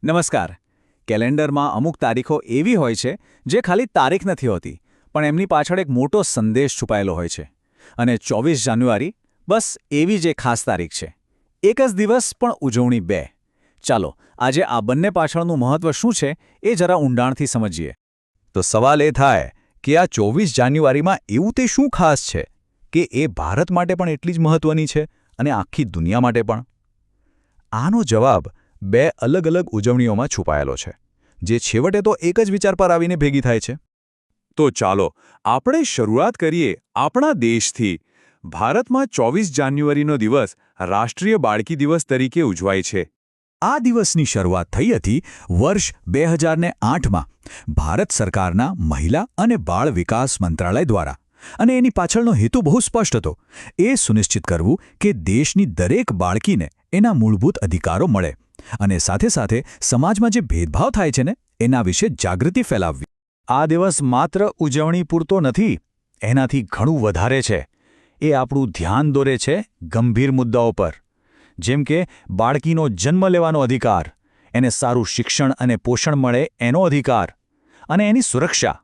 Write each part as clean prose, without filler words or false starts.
નમસ્કાર. કેલેન્ડરમાં અમુક તારીખો એવી હોય છે જે ખાલી તારીખ નથી હોતી, પણ એમની પાછળ એક મોટો સંદેશ છુપાયેલો હોય છે. અને 24 જાન્યુઆરી બસ એવી જ એક ખાસ તારીખ છે. એક જ દિવસ પણ ઉજવણી બે. ચાલો આજે આ બંને પાછળનું મહત્વ શું છે એ જરા ઊંડાણથી સમજીએ. તો સવાલ એ થાય કે આ 24 જાન્યુઆરીમાં એવું તે શું ખાસ છે કે એ ભારત માટે પણ એટલી જ મહત્વની છે અને આખી દુનિયા માટે પણ? આનો જવાબ બે અલગ-અલગ ઉજવણીઓમાં છુપાયેલો છે, જે છેવટે તો એક જ વિચાર પર આવીને ભેગી થાય છે. તો ચાલો આપણે શરૂઆત કરીએ આપણા દેશથી. ભારતમાં 24 જાન્યુઆરીનો દિવસ રાષ્ટ્રીય બાળકી દિવસ તરીકે ઉજવાય છે. આ દિવસની શરૂઆત થઈ હતી વર્ષ 2008માં ભારત સરકારના મહિલા અને બાળ વિકાસ મંત્રાલય દ્વારા. અને એની પાછળનો હેતુ બહુ સ્પષ્ટ હતો. એ સુનિશ્ચિત કરવું કે દેશની દરેક બાળકીને એના મૂળભૂત અધિકારો મળે અને સાથે સાથે સમાજમાં જે ભેદભાવ થાય છે ને એના વિશે જાગૃતિ ફેલાવવી. આ દિવસ માત્ર ઉજવણી પૂરતો નથી, એનાથી ઘણું વધારે છે. એ આપણું ધ્યાન દોરે છે ગંભીર મુદ્દાઓ પર, જેમ કે બાળકીનો જન્મ લેવાનો અધિકાર, એને સારું શિક્ષણ અને પોષણ મળે એનો અધિકાર, અને એની સુરક્ષા.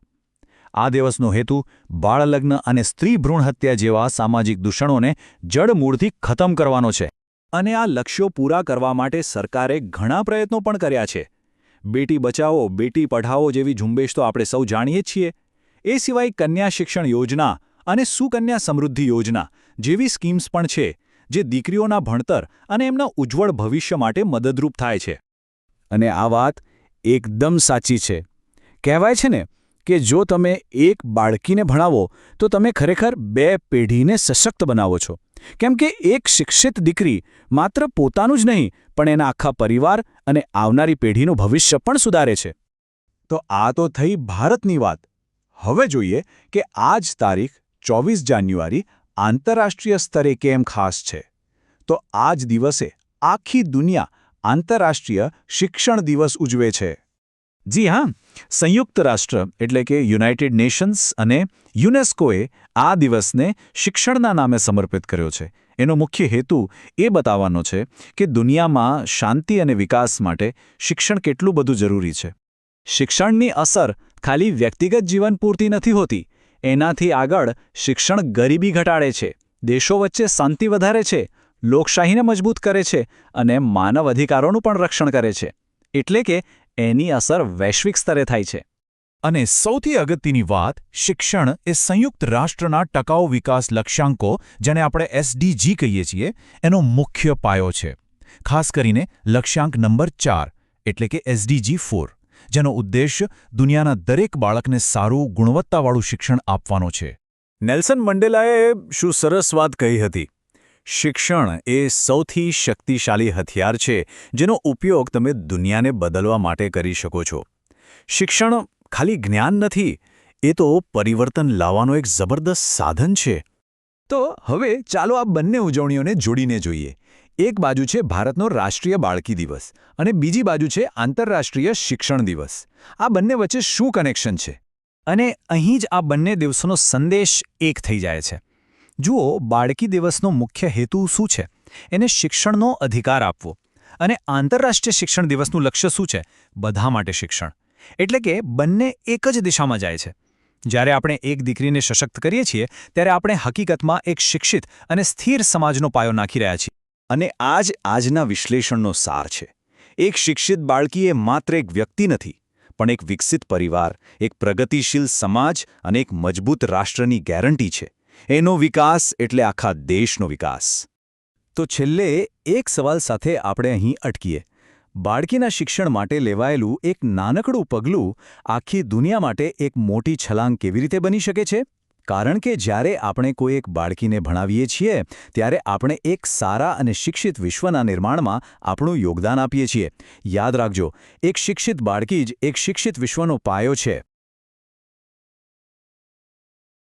આ દિવસનો હેતુ બાળલગ્ન અને સ્ત્રી ભ્રૂણ હત્યા જેવા સામાજિક દૂષણોને જડમૂળથી ખતમ કરવાનો છે. અને આ લક્ષ્યો પૂરા કરવા માટે સરકારે ઘણા પ્રયત્નો પણ કર્યા છે. બેટી બચાવો, બેટી પઢાઓ જેવી ઝુંબેશ તો આપણે સૌ જાણીએ જ છીએ. એ સિવાય કન્યા શિક્ષણ યોજના અને સુકન્યા સમૃદ્ધિ યોજના જેવી સ્કીમ્સ પણ છે, જે દીકરીઓના ભણતર અને એમના ઉજ્જવળ ભવિષ્ય માટે મદદરૂપ થાય છે. અને આ વાત એકદમ સાચી છે. કહેવાય છે ને કે જો તમે એક બાળકીને ભણાવો તો તમે ખરેખર બે પેઢીને સશક્ત બનાવો છો. કેમ કે એક શિક્ષિત દીકરી માત્ર પોતાનું જ નહીં પણ એના આખા પરિવાર અને આવનારી પેઢીનું ભવિષ્ય પણ સુધારે છે. તો આ તો થઈ ભારતની વાત. હવે જોઈએ કે આ જ તારીખ 24 જાન્યુઆરી આંતરરાષ્ટ્રીય સ્તરે કેમ ખાસ છે. તો આ જ દિવસે આખી દુનિયા આંતરરાષ્ટ્રીય શિક્ષણ દિવસ ઉજવે છે. જી હા, સંયુક્ત રાષ્ટ્ર એટલે કે યુનાઇટેડ નેશન્સ અને યુનેસ્કોએ આ દિવસને શિક્ષણના નામે સમર્પિત કર્યો છે. એનો મુખ્ય હેતુ એ બતાવવાનો છે કે દુનિયામાં શાંતિ અને વિકાસ માટે શિક્ષણ કેટલું બધું જરૂરી છે. શિક્ષણની અસર ખાલી વ્યક્તિગત જીવન પૂરતી નથી હોતી. એનાથી આગળ શિક્ષણ ગરીબી ઘટાડે છે, દેશો વચ્ચે શાંતિ વધારે છે, લોકશાહીને મજબૂત કરે છે અને માનવ અધિકારોનું પણ રક્ષણ કરે છે. એટલે કે એની અસર વૈશ્વિક સ્તરે થાય છે. અને સૌથી અગત્યની વાત, શિક્ષણ એ સંયુક્ત રાષ્ટ્રના ટકાઉ વિકાસ લક્ષ્યાંકો, જેને આપણે SDG કહીએ છીએ, એનો મુખ્ય પાયો છે. ખાસ કરીને લક્ષ્યાંક નંબર 4 એટલે કે SDG 4, જેનો ઉદ્દેશ્ય દુનિયાના દરેક બાળકને સારું ગુણવત્તાવાળું શિક્ષણ આપવાનો છે. નેલ્સન મંડેલાએ શું સરસ વાત કહી હતી. શિક્ષણ એ સૌથી શક્તિશાળી હથિયાર છે જેનો ઉપયોગ તમે દુનિયાને બદલવા માટે કરી શકો છો. શિક્ષણ ખાલી જ્ઞાન નથી, એ તો પરિવર્તન લાવવાનો એક જબરદસ્ત સાધન છે. તો હવે ચાલો આ બંને ઉજવણીઓને જોડીને જોઈએ. એક બાજુ છે ભારતનો રાષ્ટ્રીય બાળકી દિવસ અને બીજી બાજુ છે આંતરરાષ્ટ્રીય શિક્ષણ દિવસ. આ બંને વચ્ચે શું કનેક્શન છે? અને અહીં જ આ બંને દિવસોનો સંદેશ એક થઈ જાય છે. જુઓ, બાળકી દિવસનો મુખ્ય હેતુ શું છે? એને શિક્ષણનો અધિકાર આપવો. અને આંતરરાષ્ટ્રીય શિક્ષણ દિવસનું લક્ષ્ય શું છે? બધા માટે શિક્ષણ. એટલે કે બંને એક જ દિશામાં જાય છે. જ્યારે આપણે એક દીકરીને સશક્ત કરીએ છીએ ત્યારે આપણે હકીકતમાં એક શિક્ષિત અને સ્થિર સમાજનો પાયો નાખી રહ્યા છીએ. અને આ જ આજના વિશ્લેષણનો સાર છે. એક શિક્ષિત બાળકી એ માત્ર એક વ્યક્તિ નથી, પણ એક વિકસિત પરિવાર, એક પ્રગતિશીલ સમાજ અને એક મજબૂત રાષ્ટ્રની ગેરંટી છે. એનો વિકાસ એટલે આખા દેશનો વિકાસ. તો છેલ્લે એક સવાલ સાથે આપણે અહીં અટકીએ. બાળકીના શિક્ષણ માટે લેવાયેલું એક નાનકડું પગલું આખી દુનિયા માટે એક મોટી છલાંગ કેવી રીતે બની શકે છે? કારણ કે જ્યારે આપણે કોઈ એક બાળકીને ભણાવીએ છીએ ત્યારે આપણે એક સારા અને શિક્ષિત વિશ્વના નિર્માણમાં આપણું યોગદાન આપીએ છીએ. યાદ રાખજો, એક શિક્ષિત બાળકી જ એક શિક્ષિત વિશ્વનો પાયો છે.